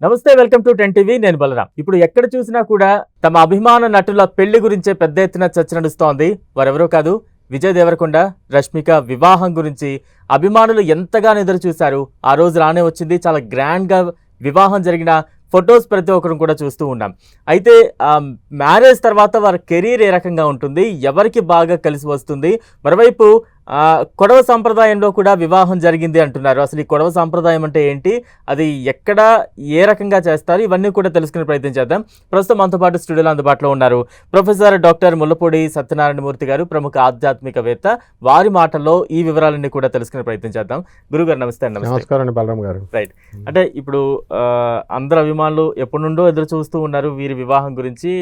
నమస్తే, welcome to 10 TV. నేను బలరాం. ఇప్పుడు ఎక్కడ చూసినా కూడా తమ అభిమాన నటుల పెళ్లి గురించే పెద్ద ఎత్తున చర్చ నడుస్తోంది. వారెవరో కాదు, విజయ్ దేవరకొండ, రష్మిక వివాహం గురించి అభిమానులు ఎంతగానో ఎదురు చూశారు. ఆ రోజు రానే వచ్చింది. చాలా గ్రాండ్ గా వివాహం జరిగిన ఫొటోస్ ప్రతి ఒక్కరు కూడా చూస్తూ ఉన్నాం. అయితే మ్యారేజ్ తర్వాత వారి కెరీర్ ఏ రకంగా ఉంటుంది, ఎవరికి బాగా కలిసి వస్తుంది, మరోవైపు కొడవ సాంప్రదాయంలో కూడా వివాహం జరిగింది అంటున్నారు. అసలు ఈ కొడవ సాంప్రదాయం అంటే ఏంటి, అది ఎక్కడ ఏ రకంగా చేస్తారు, ఇవన్నీ కూడా తెలుసుకునే ప్రయత్నం చేద్దాం. ప్రస్తుతం మనతో పాటు స్టూడియోలో అందుబాటులో ఉన్నారు ప్రొఫెసర్ డాక్టర్ ముల్లపూడి సత్యనారాయణమూర్తి గారు, ప్రముఖ ఆధ్యాత్మికవేత్త. వారి మాటల్లో ఈ వివరాలన్నీ కూడా తెలుసుకునే ప్రయత్నం చేద్దాం. గురుగారు నమస్తే. నమస్కారం బలరాం గారు. రైట్, అంటే ఇప్పుడు అందరు అభిమానులు ఎప్పటి నుండో ఎదురు చూస్తూ ఉన్నారు వీరి వివాహం గురించి.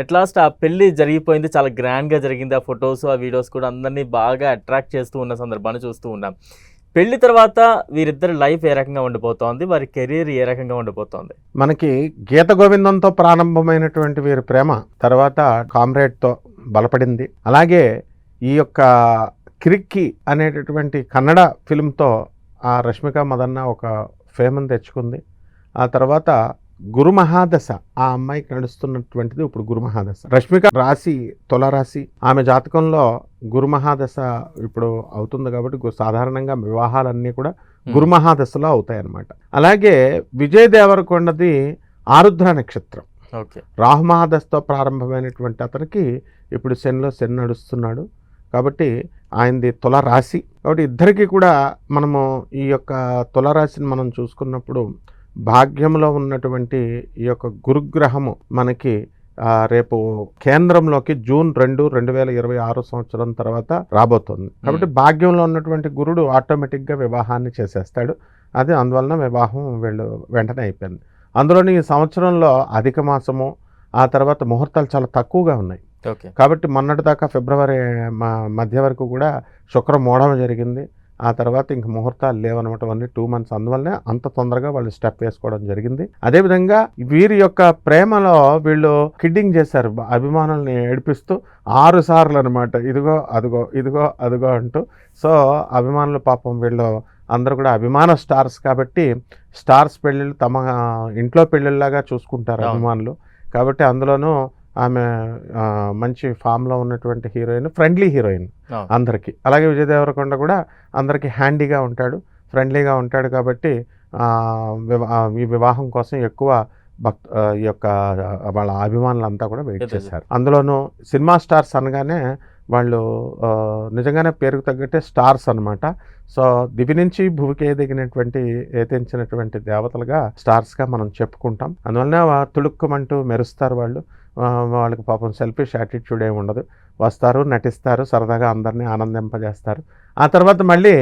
ఎట్లాస్ట్ ఆ పెళ్లి జరిగిపోయింది, చాలా గ్రాండ్గా జరిగింది. ఆ ఫొటోస్, ఆ వీడియోస్ కూడా అందరినీ బాగా అట్రాక్ట్ చేస్తూ ఉన్న సందర్భాన్ని చూస్తూ ఉన్నాం. పెళ్లి తర్వాత వీరిద్దరి లైఫ్ ఏ రకంగా ఉండిపోతోంది, వారి కెరీర్ ఏ రకంగా ఉండిపోతోంది? మనకి గీత గోవిందంతో ప్రారంభమైనటువంటి వీరి ప్రేమ తర్వాత కామ్రేడ్తో బలపడింది. అలాగే ఈ యొక్క కిరిక్కి అనేటటువంటి కన్నడ ఫిల్మ్తో ఆ రష్మిక మదన్న ఒక ఫేమను తెచ్చుకుంది. ఆ తర్వాత గురు మహాదశ ఆ అమ్మాయికి నడుస్తున్నటువంటిది ఇప్పుడు గురు మహాదశ. రష్మిక రాశి తులారాశి, ఆమె జాతకంలో గురు మహాదశ ఇప్పుడు అవుతుంది కాబట్టి సాధారణంగా వివాహాలన్నీ కూడా గురు మహాదశలో అవుతాయి అన్నమాట. అలాగే విజయ్ దేవరకొండది ఆరుద్ర నక్షత్రం, రాహు మహాదశతో ప్రారంభమైనటువంటి అతనికి ఇప్పుడు శనిలో శని నడుస్తున్నాడు కాబట్టి ఆయనది తులారాశి. కాబట్టి ఇద్దరికి కూడా మనము ఈ యొక్క తులారాశిని మనం చూసుకున్నప్పుడు భాగ్యంలో ఉన్నటువంటి ఈ యొక్క గురుగ్రహము మనకి రేపు కేంద్రంలోకి జూన్ 2, 2026 సంవత్సరం తర్వాత రాబోతుంది. కాబట్టి భాగ్యంలో ఉన్నటువంటి గురుడు ఆటోమేటిక్గా వివాహాన్ని చేసేస్తాడు. అది అందువలన వివాహం వీళ్ళు వెంటనే అయిపోయింది. అందులోని ఈ సంవత్సరంలో అధిక మాసము, ఆ తర్వాత ముహూర్తాలు చాలా తక్కువగా ఉన్నాయి. కాబట్టి మొన్నటి దాకా ఫిబ్రవరి మధ్య వరకు కూడా శుక్ర మోడమ జరిగింది. ఆ తర్వాత ఇంక ముహూర్తాలు లేవనమాట. అన్నీ 2 months. అందువల్లనే అంత తొందరగా వాళ్ళు స్టెప్ వేసుకోవడం జరిగింది. అదేవిధంగా వీరి యొక్క ప్రేమలో వీళ్ళు కిడ్డింగ్ చేశారు, అభిమానుల్ని ఏడిపిస్తూ 6 సార్లు అనమాట. ఇదిగో అదిగో, ఇదిగో అదిగో అంటూ. సో అభిమానులు పాపం వీళ్ళు అందరూ కూడా అభిమాన స్టార్స్ కాబట్టి స్టార్స్ పెళ్ళిళ్ళు తమ ఇంట్లో పెళ్ళిళ్ళలాగా చూసుకుంటారు అభిమానులు. కాబట్టి అందులోనూ ఆమె మంచి ఫామ్లో ఉన్నటువంటి హీరోయిన్, ఫ్రెండ్లీ హీరోయిన్ అందరికీ. అలాగే విజయ్ దేవరకొండ కూడా అందరికీ హ్యాండీగా ఉంటాడు, ఫ్రెండ్లీగా ఉంటాడు. కాబట్టి ఈ వివాహం కోసం ఎక్కువ ఈ యొక్క వాళ్ళ అభిమానులంతా కూడా వెయిట్ చేశారు. అందులోనూ సినిమా స్టార్స్ అనగానే వాళ్ళు నిజంగానే పేరుకు తగ్గట్టే స్టార్స్ అనమాట. సో దివి నుంచి భూమికి ఎదిగినటువంటి ఏతించినటువంటి దేవతలుగా స్టార్స్గా మనం చెప్పుకుంటాం. అందువలన తుడుక్కుమంటూ మెరుస్తారు వాళ్ళు. వాళ్ళకి పాపం సెల్ఫిష్ యాటిట్యూడ్ ఏమి ఉండదు. వస్తారు, నటిస్తారు, సరదాగా అందరినీ ఆనందింపజేస్తారు. ఆ తర్వాత మళ్ళీ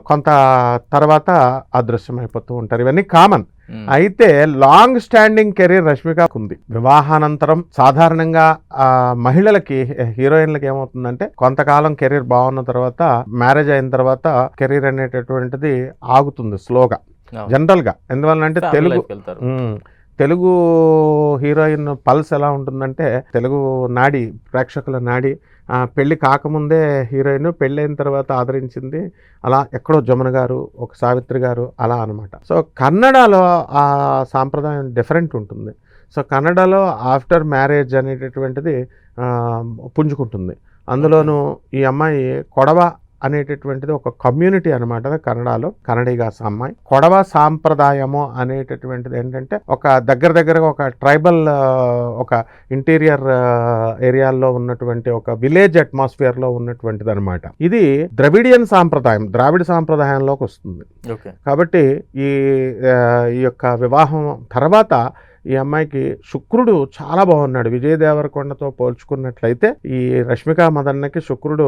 కొంత తర్వాత అదృశ్యం అయిపోతూ ఉంటారు. ఇవన్నీ కామన్. అయితే లాంగ్ స్టాండింగ్ కెరీర్ రష్మికకు ఉంది. వివాహానంతరం సాధారణంగా మహిళలకి, హీరోయిన్లకి ఏమవుతుందంటే కొంతకాలం కెరీర్ బాగున్న తర్వాత, మ్యారేజ్ అయిన తర్వాత కెరీర్ అనేటటువంటిది ఆగుతుంది స్లోగా జనరల్గా. ఎందువల్లంటే తెలుగు హీరోయిన్ పల్స్ ఎలా ఉంటుందంటే, తెలుగు నాడి, ప్రేక్షకుల నాడి పెళ్ళి కాకముందే హీరోయిన్, పెళ్ళైన తర్వాత ఆదరించింది. అలా ఎక్కడో జమున గారు, ఒక సావిత్రి గారు అలా అనమాట. సో కన్నడలో ఆ సాంప్రదాయం డిఫరెంట్ ఉంటుంది. సో కన్నడలో ఆఫ్టర్ మ్యారేజ్ అనేటటువంటిది పుంజుకుంటుంది. అందులోనూ ఈ అమ్మాయి కొడవ అనేటటువంటిది ఒక కమ్యూనిటీ అనమాట కన్నడలో. కన్నడిగాస్ అమ్మాయి. కొడవ సాంప్రదాయము అనేటటువంటిది ఏంటంటే ఒక దగ్గరగా ఒక ట్రైబల్, ఒక ఇంటీరియర్ ఏరియాల్లో ఉన్నటువంటి ఒక విలేజ్ అట్మాస్ఫియర్లో ఉన్నటువంటిది అనమాట. ఇది ద్రవిడియన్ సాంప్రదాయం, ద్రావిడ సాంప్రదాయంలోకి వస్తుంది. కాబట్టి ఈ యొక్క వివాహం తర్వాత ఈ అమ్మాయికి శుక్రుడు చాలా బాగున్నాడు. విజయ్ దేవరకొండతో పోల్చుకున్నట్లయితే ఈ రష్మిక మదన్నకి శుక్రుడు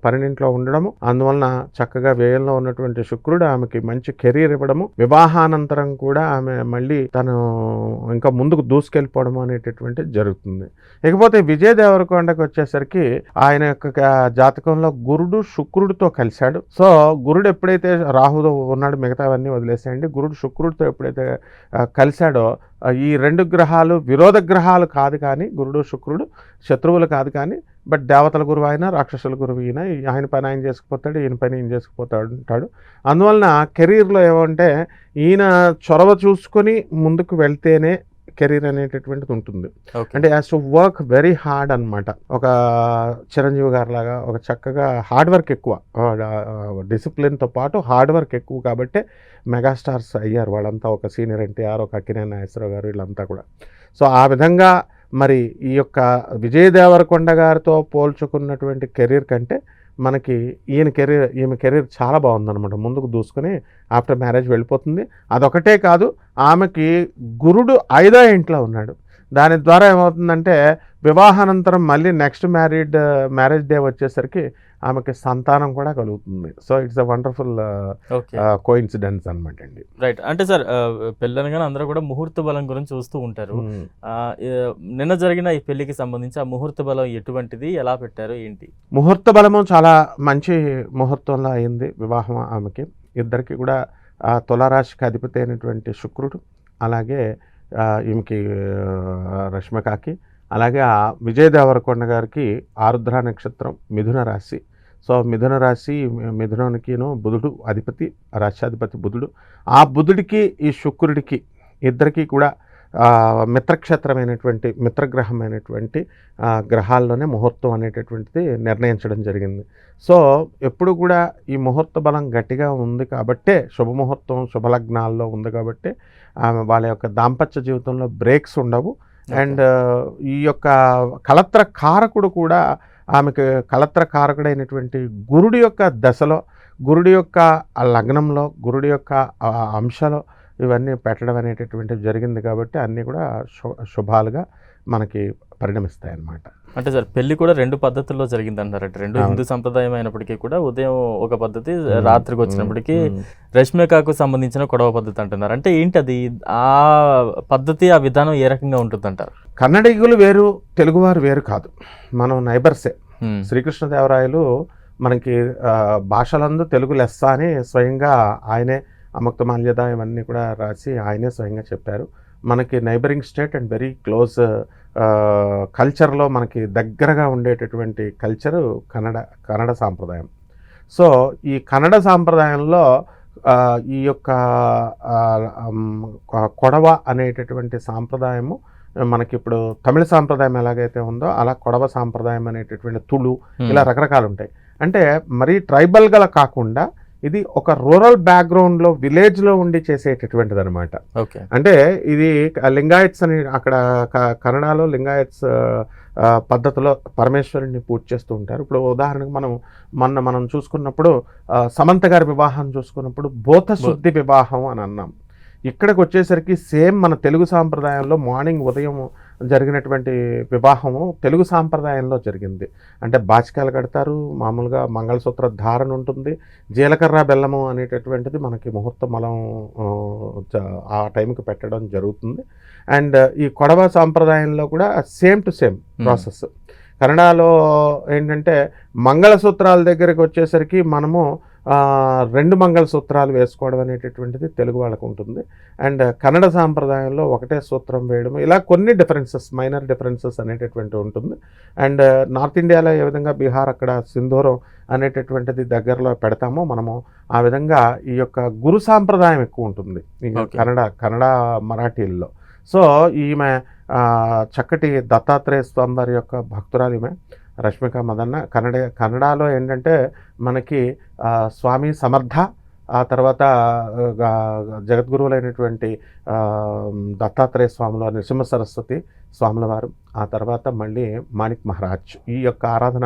12 ఉండడము, అందువలన చక్కగా వ్యయంలో ఉన్నటువంటి శుక్రుడు ఆమెకి మంచి కెరీర్ ఇవ్వడము, వివాహానంతరం కూడా ఆమె మళ్ళీ తను ఇంకా ముందుకు దూసుకెళ్ళిపోవడం అనేటటువంటిది జరుగుతుంది. ఇకపోతే విజయ్ దేవరకొండకి వచ్చేసరికి ఆయన యొక్క జాతకంలో గురుడు శుక్రుడితో కలిశాడు. సో గురుడు ఎప్పుడైతే రాహుతో ఉన్నాడు, మిగతావన్నీ వదిలేసేయండి, గురుడు శుక్రుడితో ఎప్పుడైతే కలిశాడో, ఈ 2 గ్రహాలు విరోధ గ్రహాలు కాదు, కానీ గురుడు శుక్రుడు శత్రువులు కాదు, కానీ బట్ దేవతల గురువు ఆయన, రాక్షసుల గురువు ఈయన. ఆయన పని ఆయన చేసుకుపోతాడు, ఈయన పని ఈయన చేసుకుపోతాడు ఉంటాడు. అందువలన కెరీర్లో ఏమంటే ఈయన చొరవ చూసుకొని ముందుకు వెళ్తేనే కెరీర్ అనేటటువంటిది ఉంటుంది. అంటే as to work very hard అనమాట. ఒక చిరంజీవి గారి లాగా ఒక చక్కగా హార్డ్ వర్క్ ఎక్కువ, డిసిప్లిన్తో పాటు హార్డ్ వర్క్ ఎక్కువ కాబట్టి మెగాస్టార్స్ అయ్యారు వాళ్ళంతా. ఒక సీనియర్ ఎన్టీఆర్, ఒక అక్కినేని నాగేశ్వరరావు గారు, వీళ్ళంతా కూడా. సో ఆ విధంగా మరి ఈ యొక్క విజయ్ దేవరకొండ గారితో పోల్చుకున్నటువంటి కెరీర్ కంటే మనకి ఈమె కెరీర్ చాలా బాగుందన్నమాట. ముందుకు దూసుకొని ఆఫ్టర్ మ్యారేజ్ వెళ్ళిపోతుంది. అదొకటే కాదు, ఆమెకి గురుడు 5వ ఇంట్లో ఉన్నాడు. దాని ద్వారా ఏమవుతుందంటే వివాహానంతరం మళ్ళీ నెక్స్ట్ మ్యారేజ్ డే వచ్చేసరికి ఆమెకి సంతానం కూడా కలుగుతుంది. So it's a wonderful coincidence అనమాట అండి. రైట్. అంటే సార్ పెళ్ళనగానే అందరూ కూడా ముహూర్త బలం గురించి చూస్తూ ఉంటారు. నిన్న జరిగిన ఈ పెళ్లికి సంబంధించి ఆ ముహూర్త బలం ఎటువంటిది, ఎలా పెట్టారు, ఏంటి? ముహూర్త బలము చాలా మంచి ముహూర్తంలో అయింది వివాహం ఆమెకి. ఇద్దరికి కూడా తులారాశికి అధిపతి అయినటువంటి శుక్రుడు, అలాగే ఈమెకి రష్మికకి, అలాగే విజయ్ దేవరకొండ గారికి ఆరుద్ర నక్షత్రం, మిథున రాశి. సో మిథున రాశి, మిథునానికిను బుధుడు అధిపతి, రాష్ట్రాధిపతి బుధుడు. ఆ బుధుడికి ఈ శుక్రుడికి ఇద్దరికి కూడా మిత్రగ్రహమైనటువంటి గ్రహాల్లోనే ముహూర్తం అనేటటువంటిది నిర్ణయించడం జరిగింది. సో ఎప్పుడు కూడా ఈ ముహూర్త బలం గట్టిగా ఉంది కాబట్టే, శుభముహూర్తం శుభలగ్నాల్లో ఉంది కాబట్టి వాళ్ళ యొక్క దాంపత్య జీవితంలో బ్రేక్స్ ఉండవు. అండ్ ఈ యొక్క కలత్ర కారకుడు కూడా ఆమెకు కలత్ర కారకుడైనటువంటి గురుడి యొక్క దశలో, గురుడి యొక్క లగ్నంలో, గురుడి యొక్క అంశలో ఇవన్నీ పెట్టడం అనేటటువంటిది జరిగింది కాబట్టి అన్నీ కూడా శుభాలుగా మనకి పరిణమిస్తాయి అన్నమాట. అంటే సార్ పెళ్లి కూడా 2 పద్ధతుల్లో జరిగింది అంటారట. 2 హిందూ సంప్రదాయం అయినప్పటికీ కూడా ఉదయం ఒక పద్ధతి, రాత్రికి వచ్చినప్పటికీ రష్మికకు సంబంధించిన కొడవ పద్ధతి అంటున్నారు. అంటే ఏంటి అది, ఆ పద్ధతి, ఆ విధానం ఏ రకంగా ఉంటుంది అంటారు? కన్నడిగులు వేరు, తెలుగువారు వేరు కాదు, మనం నైబర్సే. శ్రీకృష్ణదేవరాయలు మనకి భాషలందు తెలుగు లెస్స అని స్వయంగా ఆయనే అముక్తమాల్యద ఇవన్నీ కూడా రాసి ఆయనే స్వయంగా చెప్పారు. మనకి neighbouring state and very close కల్చర్లో మనకి దగ్గరగా ఉండేటటువంటి కల్చరు కన్నడ సాంప్రదాయం. సో ఈ కన్నడ సాంప్రదాయంలో ఈ యొక్క కొడవ అనేటటువంటి సాంప్రదాయము మనకి ఇప్పుడు తమిళ సాంప్రదాయం ఎలాగైతే ఉందో అలా కొడవ సాంప్రదాయం అనేటటువంటి తుళు, ఇలా రకరకాలు ఉంటాయి. అంటే మరీ ట్రైబల్గా కాకుండా ఇది ఒక రూరల్ బ్యాక్గ్రౌండ్లో, విలేజ్లో ఉండి చేసేటటువంటిది అనమాట. అంటే ఇది లింగాయత్స్ అని, అక్కడ కన్నడలో లింగాయత్స్ పద్ధతిలో పరమేశ్వరుని పూజ చేస్తూ ఉంటారు. ఇప్పుడు ఉదాహరణకు మనం చూసుకున్నప్పుడు సమంత గారి వివాహం చూసుకున్నప్పుడు బోధశుద్ధి వివాహం అని అన్నాం. ఇక్కడికి వచ్చేసరికి సేమ్ మన తెలుగు సాంప్రదాయంలో మార్నింగ్ ఉదయం జరిగినటువంటి వివాహము తెలుగు సాంప్రదాయంలో జరిగింది. అంటే బాచికాలు కడతారు, మామూలుగా మంగళసూత్ర ధారణ ఉంటుంది, జీలకర్ర బెల్లము అనేటటువంటిది మనకి ముహూర్తం మనం ఆ టైంకి పెట్టడం జరుగుతుంది. అండ్ ఈ కొడవ సాంప్రదాయంలో కూడా సేమ్ టు సేమ్ ప్రాసెస్. కన్నడలో ఏంటంటే మంగళసూత్రాల దగ్గరికి వచ్చేసరికి మనము 2 మంగళసూత్రాలు వేసుకోవడం అనేటటువంటిది తెలుగు వాళ్ళకు ఉంటుంది. అండ్ కన్నడ సాంప్రదాయంలో ఒకటే సూత్రం వేయడం, ఇలా కొన్ని డిఫరెన్సెస్, మైనర్ డిఫరెన్సెస్ అనేటటువంటి ఉంటుంది. అండ్ నార్త్ ఇండియాలో ఏ విధంగా బీహార్ అక్కడ సింధూరం అనేటటువంటిది దగ్గరలో పెడతామో మనము, ఆ విధంగా ఈ యొక్క గురు సాంప్రదాయం ఎక్కువ ఉంటుంది కన్నడ మరాఠీల్లో. సో ఈమె చక్కటి దత్తాత్రేయ స్వామి వారి యొక్క భక్తురాలు ఈమె రష్మిక మదన్న. కన్నడలో ఏంటంటే మనకి స్వామి సమర్థ, ఆ తర్వాత జగద్గురువులైనటువంటి దత్తాత్రేయ స్వాముల, నృసింహ సరస్వతి స్వాముల వారు, ఆ తర్వాత మళ్ళీ మాణిక్ మహారాజ్, ఈ యొక్క ఆరాధన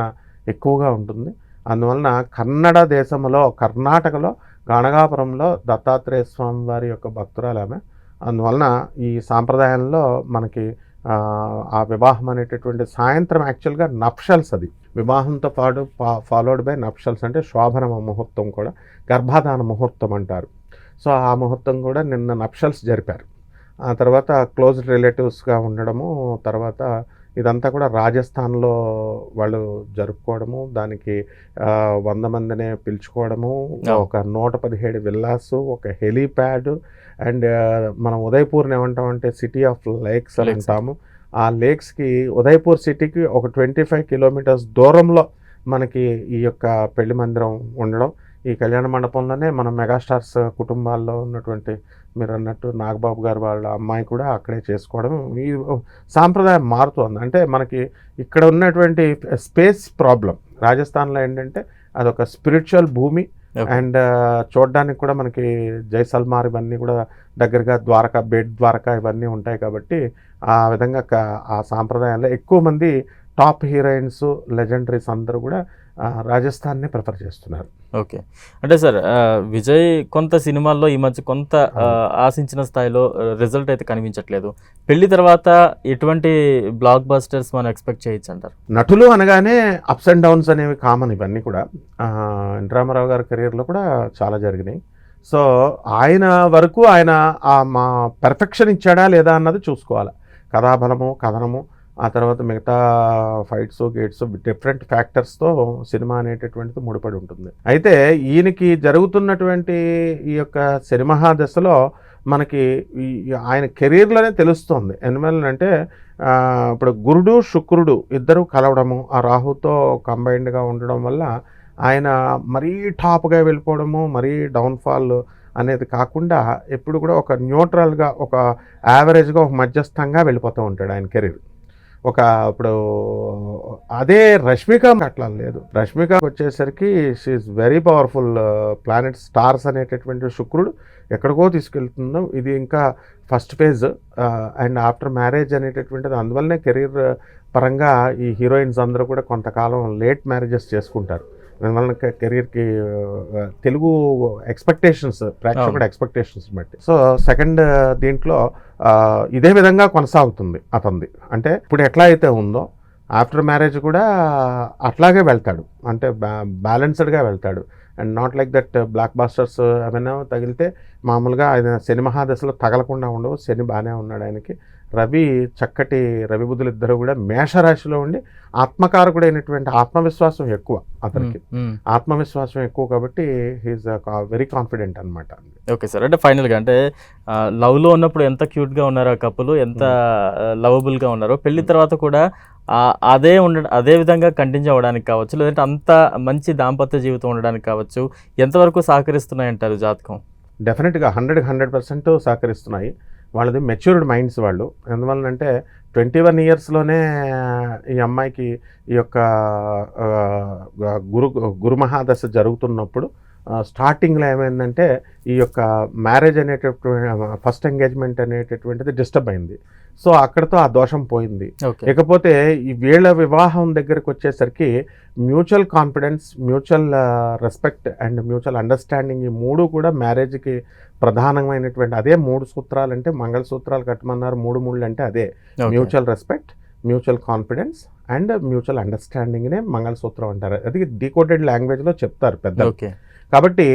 ఎక్కువగా ఉంటుంది. అందువలన కన్నడ దేశంలో, కర్ణాటకలో గాణగాపురంలో దత్తాత్రేయ స్వామి వారి యొక్క భక్తురాలు ఆమె. అందువలన ఈ సాంప్రదాయంలో మనకి ఆ వివాహం అనేటటువంటి సాయంత్రం యాక్చువల్గా నప్షల్స్, అది వివాహంతో పాటు ఫాలోడ్ బై నప్షల్స్, అంటే శోభన ముహూర్తం కూడా గర్భాధాన ముహూర్తం అంటారు. సో ఆ ముహూర్తం కూడా నిన్న నప్షల్స్ జరిపారు. ఆ తర్వాత క్లోజ్ రిలేటివ్స్గా ఉండడము, తర్వాత ఇదంతా కూడా రాజస్థాన్లో వాళ్ళు జరుపుకోవడము, దానికి 100 మందినే పిలుచుకోవడము, ఒక 117 విల్లాసు, ఒక హెలీప్యాడ్, అండ్ మనం ఉదయపూర్ని ఏమంటామంటే సిటీ ఆఫ్ లేక్స్ అని అంటాము. ఆ లేక్స్కి ఉదయపూర్ సిటీకి ఒక 25 కిలోమీటర్స్ దూరంలో మనకి ఈ యొక్క పెళ్లి మందిరం ఉండడం, ఈ కళ్యాణ మండపంలోనే మన మెగాస్టార్స్ కుటుంబాల్లో ఉన్నటువంటి మీరు అన్నట్టు నాగబాబు గారు వాళ్ళ అమ్మాయి కూడా అక్కడే చేసుకోవడం, ఈ సాంప్రదాయం మారుతోంది. అంటే మనకి ఇక్కడ ఉన్నటువంటి స్పేస్ ప్రాబ్లం రాజస్థాన్లో ఏంటంటే అదొక స్పిరిచువల్ భూమి. అండ్ చూడడానికి కూడా మనకి జైసల్మార్ ఇవన్నీ కూడా దగ్గరగా ద్వారకా, బేట్ ద్వారకా ఇవన్నీ ఉంటాయి కాబట్టి ఆ విధంగా ఆ సాంప్రదాయాల్లో ఎక్కువ మంది టాప్ హీరోయిన్స్, లెజెండరీస్ అందరూ కూడా రాజస్థాన్ని ప్రిఫర్ చేస్తున్నారు. ఓకే. అంటే సార్ విజయ్ కొంత సినిమాల్లో ఈ మధ్య కొంత ఆశించిన స్థాయిలో రిజల్ట్ అయితే కనిపించట్లేదు. పెళ్లి తర్వాత ఎటువంటి బ్లాక్ బస్టర్స్ మనం ఎక్స్పెక్ట్ చేయొచ్చు అంటారు? నటులు అనగానే అప్స్ అండ్ డౌన్స్ అనేవి కామన్. ఇవన్నీ కూడా ఎన్ రామారావు గారి కెరీర్లో కూడా చాలా జరిగినాయి. సో ఆయన వరకు ఆయన మా పెర్ఫెక్షన్ ఇచ్చాడా లేదా అన్నది చూసుకోవాలి. కథాబలము, కథనము, ఆ తర్వాత మిగతా ఫైట్స్, గేట్స్, డిఫరెంట్ ఫ్యాక్టర్స్తో సినిమా అనేటటువంటిది ముడిపడి ఉంటుంది. అయితే ఈయనకి జరుగుతున్నటువంటి ఈ యొక్క సినిమా దశలో మనకి ఆయన కెరీర్లోనే తెలుస్తుంది. ఎందువల్లంటే ఇప్పుడు గురుడు, శుక్రుడు ఇద్దరు కలవడము, ఆ రాహుతో కంబైన్డ్గా ఉండడం వల్ల ఆయన మరీ టాప్గా వెళ్ళిపోవడము, మరీ డౌన్ఫాల్ అనేది కాకుండా ఎప్పుడు కూడా ఒక న్యూట్రల్గా, ఒక యావరేజ్గా, ఒక మధ్యస్థంగా వెళ్ళిపోతూ ఉంటాడు ఆయన కెరీర్. ఇప్పుడు అదే రష్మిక అట్లా లేదు. రష్మిక వచ్చేసరికి she is very powerful planet. Stars అనేటటువంటి శుక్రుడు ఎక్కడికో తీసుకెళ్తుందో, ఇది ఇంకా first phase. And after marriage అనేటటువంటిది, అందువల్లనే కెరీర్ పరంగా ఈ హీరోయిన్స్ అందరూ కూడా కొంతకాలం లేట్ మ్యారేజెస్ చేసుకుంటారు. దానివల్ల కెరీర్కి తెలుగు ఎక్స్పెక్టేషన్స్, ప్రేక్షకుడు ఎక్స్పెక్టేషన్స్ బట్టి. సో సెకండ్ దీంట్లో ఇదే విధంగా కొనసాగుతుంది అతనిది. అంటే ఇప్పుడు ఎట్లా అయితే ఉందో ఆఫ్టర్ మ్యారేజ్ కూడా అట్లాగే వెళ్తాడు. అంటే బ్యాలెన్స్డ్గా వెళ్తాడు. And not like that blockbusters ఏమైనా తగిలితే మామూలుగా ఆయన శని మహాదశలో తగలకుండా ఉండవు. శని బాగానే ఉన్నాడు ఆయనకి. చక్కటి రవి బుధులు ఇద్దరు కూడా మేషరాశిలో ఉండి ఆత్మకారకుడైనటువంటి ఆత్మవిశ్వాసం ఎక్కువ అతనికి. ఆత్మవిశ్వాసం ఎక్కువ కాబట్టి హీఈస్ వెరీ కాన్ఫిడెంట్ అనమాట. Okay sir. అంటే ఫైనల్గా అంటే లవ్లో ఉన్నప్పుడు ఎంత క్యూట్గా ఉన్నారో ఆ కపుల్, ఎంత లవబుల్గా ఉన్నారో, పెళ్లి తర్వాత కూడా అదే విధంగా కంటిన్యూ అవ్వడానికి కావచ్చు, లేదంటే అంత మంచి దాంపత్య జీవితం ఉండడానికి కావచ్చు, ఎంతవరకు సహకరిస్తున్నాయంటారు జాతకం? డెఫినెట్గా 100% సహకరిస్తున్నాయి. వాళ్ళది మెచ్యూర్డ్ మైండ్స్ వాళ్ళు. ఎందువల్లంటే 21 ఇయర్స్లోనే ఈ అమ్మాయికి ఈ యొక్క గురుమహాదశ జరుగుతున్నప్పుడు స్టార్టింగ్లో ఏమైందంటే ఈ యొక్క మ్యారేజ్ అనేటటువంటి ఫస్ట్ ఎంగేజ్మెంట్ అనేటటువంటిది డిస్టర్బ్ అయింది. సో అక్కడితో ఆ దోషం పోయింది. ఇకపోతే ఈ వీళ్ళ వివాహం దగ్గరికి వచ్చేసరికి mutual confidence, mutual respect and mutual understanding, ఈ మూడు కూడా మ్యారేజ్కి ప్రధానమైనటువంటి. అదే 3 సూత్రాలు అంటే మంగళసూత్రాలు కట్టమన్నారు. 3 ముళ్ళు అంటే అదే mutual respect, mutual confidence and mutual అండర్స్టాండింగ్నే మంగళసూత్రం అంటారు. అది డీకోడెడ్ లాంగ్వేజ్లో చెప్తారు పెద్దలు. కాబట్టి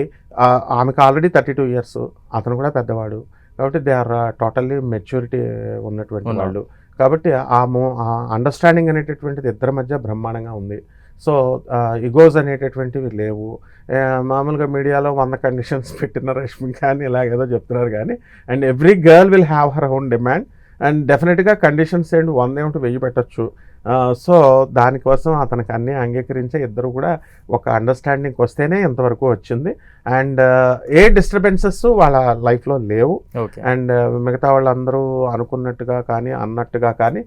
ఆమెకు ఆల్రెడీ 32 ఇయర్స్, అతను కూడా పెద్దవాడు. కాబట్టి దే ఆర్ టోటల్లీ మెచ్యూరిటీ ఉన్నటువంటి వాళ్ళు. కాబట్టి ఆ అండర్స్టాండింగ్ అనేటటువంటిది ఇద్దరి మధ్య బ్రహ్మాండంగా ఉంది. సో ఇగోస్ అనేటటువంటివి లేవు. మామూలుగా మీడియాలో 100 కండిషన్స్ పెట్టిన రష్మిక అని ఇలాగేదో చెప్తున్నారు కానీ, and every girl will have her own demand. And డెఫినెట్గా కండిషన్స్ ఏంటి 100 ఏమిటి 1000 పెట్టచ్చు. సో దానికోసం అతనికి అన్నీ అంగీకరించే ఇద్దరు కూడా ఒక అండర్స్టాండింగ్కి వస్తేనే ఇంతవరకు వచ్చింది. అండ్ ఏ డిస్టర్బెన్సెస్ వాళ్ళ లైఫ్లో లేవు. అండ్ మిగతా వాళ్ళందరూ అనుకున్నట్టుగా కానీ అన్నట్టుగా కానీ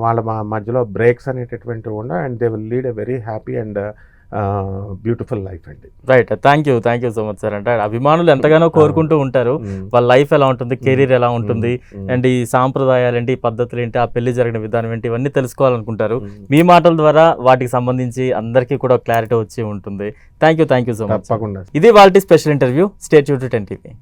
వాళ్ళ మధ్యలో బ్రేక్స్ అనేటటువంటివి ఉండవు. And they will lead a very happy and beautiful life అండి. Right. Thank you so much sir. అంటే అభిమానులు ఎంతగానో కోరుకుంటూ ఉంటారు వాళ్ళ లైఫ్ ఎలా ఉంటుంది, కెరీర్ ఎలా ఉంటుంది, అండ్ ఈ సాంప్రదాయాలు ఏంటి, ఈ పద్ధతులు ఏంటి, ఆ పెళ్లి జరిగిన విధానం ఏంటి, ఇవన్నీ తెలుసుకోవాలనుకుంటారు. మీ మాటల ద్వారా వాటికి సంబంధించి అందరికీ కూడా క్లారిటీ వచ్చి ఉంటుంది. Thank you so much. తప్పకుండా. ఇది వాళ్ళ special interview. Stay tune to 10 TV.